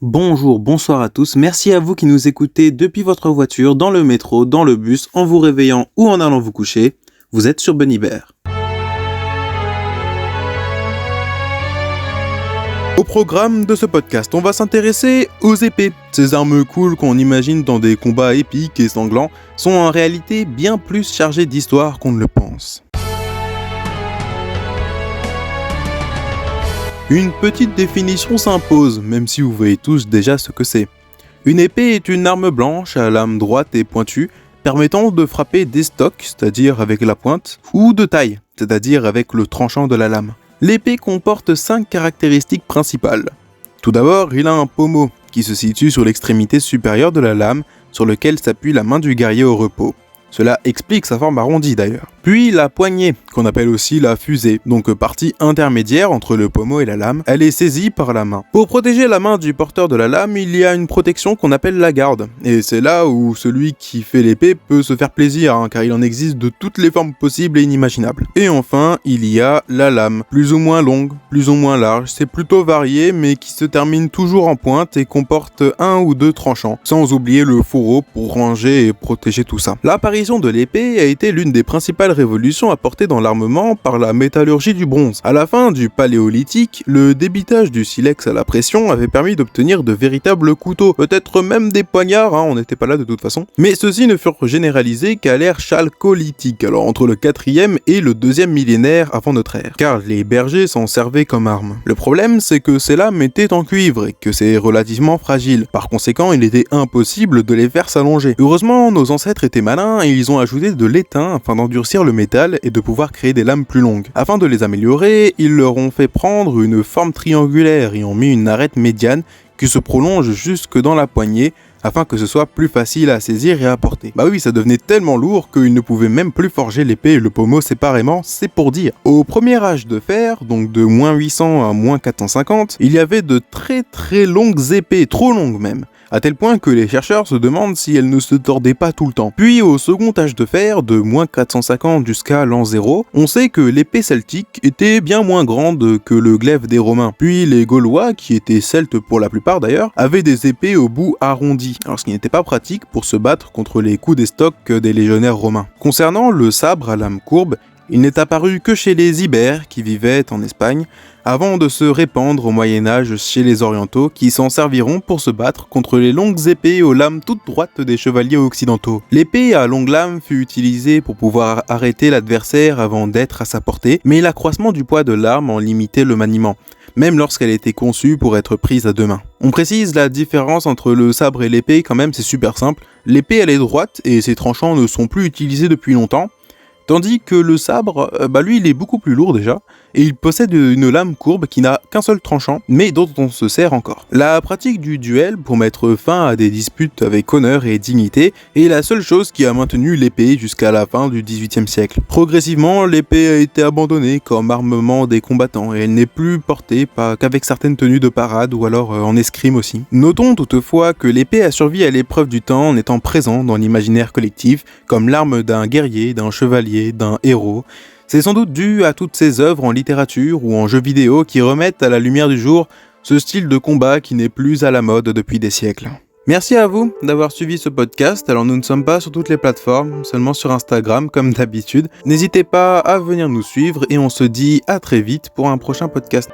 Bonjour, bonsoir à tous, merci à vous qui nous écoutez depuis votre voiture, dans le métro, dans le bus, en vous réveillant ou en allant vous coucher. Vous êtes sur Bunnybear. Au programme de ce podcast, on va s'intéresser aux épées. Ces armes cool qu'on imagine dans des combats épiques et sanglants sont en réalité bien plus chargées d'histoire qu'on ne le pense. Une petite définition s'impose, même si vous voyez tous déjà ce que c'est. Une épée est une arme blanche à lame droite et pointue, permettant de frapper des stocks, c'est-à-dire avec la pointe, ou de taille, c'est-à-dire avec le tranchant de la lame. L'épée comporte 5 caractéristiques principales. Tout d'abord, il a un pommeau, qui se situe sur l'extrémité supérieure de la lame, sur lequel s'appuie la main du guerrier au repos. Cela explique sa forme arrondie d'ailleurs. Puis la poignée, qu'on appelle aussi la fusée, donc partie intermédiaire entre le pommeau et la lame, elle est saisie par la main. Pour protéger la main du porteur de la lame, il y a une protection qu'on appelle la garde. Et c'est là où celui qui fait l'épée peut se faire plaisir, car il en existe de toutes les formes possibles et inimaginables. Et enfin, il y a la lame, plus ou moins longue, plus ou moins large, c'est plutôt varié, mais qui se termine toujours en pointe et comporte un ou deux tranchants, sans oublier le fourreau pour ranger et protéger tout ça. L'apparition de l'épée a été l'une des principales révolutions apportées dans l'armement par la métallurgie du bronze. À la fin du paléolithique, le débitage du silex à la pression avait permis d'obtenir de véritables couteaux, peut-être même des poignards, on n'était pas là de toute façon. Mais ceux-ci ne furent généralisés qu'à l'ère chalcolithique, alors entre le 4e et le 2e millénaire avant notre ère, car les bergers s'en servaient comme arme. Le problème, c'est que ces lames étaient en cuivre et que c'est relativement fragile. Par conséquent, il était impossible de les faire s'allonger. Heureusement, nos ancêtres étaient malins et ils ont ajouté de l'étain afin d'endurcir le métal et de pouvoir créer des lames plus longues. Afin de les améliorer, ils leur ont fait prendre une forme triangulaire et ont mis une arête médiane qui se prolonge jusque dans la poignée afin que ce soit plus facile à saisir et à porter. Bah oui, ça devenait tellement lourd qu'ils ne pouvaient même plus forger l'épée et le pommeau séparément, c'est pour dire. Au premier âge de fer, donc de moins 800 à moins 450, il y avait de très longues épées, trop longues même, à tel point que les chercheurs se demandent si elles ne se tordaient pas tout le temps. Puis au second âge de fer, de moins 450 jusqu'à l'an 0, on sait que l'épée celtique était bien moins grande que le glaive des Romains. Puis les Gaulois, qui étaient celtes pour la plupart d'ailleurs, avaient des épées au bout arrondi, alors ce qui n'était pas pratique pour se battre contre les coups des stocks des légionnaires romains. Concernant le sabre à lame courbe, il n'est apparu que chez les Ibères qui vivaient en Espagne, avant de se répandre au Moyen-Âge chez les Orientaux qui s'en serviront pour se battre contre les longues épées aux lames toutes droites des chevaliers occidentaux. L'épée à longue lame fut utilisée pour pouvoir arrêter l'adversaire avant d'être à sa portée, mais l'accroissement du poids de l'arme en limitait le maniement, même lorsqu'elle était conçue pour être prise à deux mains. On précise la différence entre le sabre et l'épée, quand même c'est super simple. L'épée elle est droite et ses tranchants ne sont plus utilisés depuis longtemps, tandis que le sabre, lui il est beaucoup plus lourd déjà, et il possède une lame courbe qui n'a qu'un seul tranchant, mais dont on se sert encore. La pratique du duel pour mettre fin à des disputes avec honneur et dignité est la seule chose qui a maintenu l'épée jusqu'à la fin du XVIIIe siècle. Progressivement, l'épée a été abandonnée comme armement des combattants et elle n'est plus portée qu'avec certaines tenues de parade ou alors en escrime aussi. Notons toutefois que l'épée a survécu à l'épreuve du temps en étant présent dans l'imaginaire collectif comme l'arme d'un guerrier, d'un chevalier, d'un héros. C'est sans doute dû à toutes ces œuvres en littérature ou en jeux vidéo qui remettent à la lumière du jour ce style de combat qui n'est plus à la mode depuis des siècles. Merci à vous d'avoir suivi ce podcast. Alors nous ne sommes pas sur toutes les plateformes, seulement sur Instagram comme d'habitude. N'hésitez pas à venir nous suivre et on se dit à très vite pour un prochain podcast.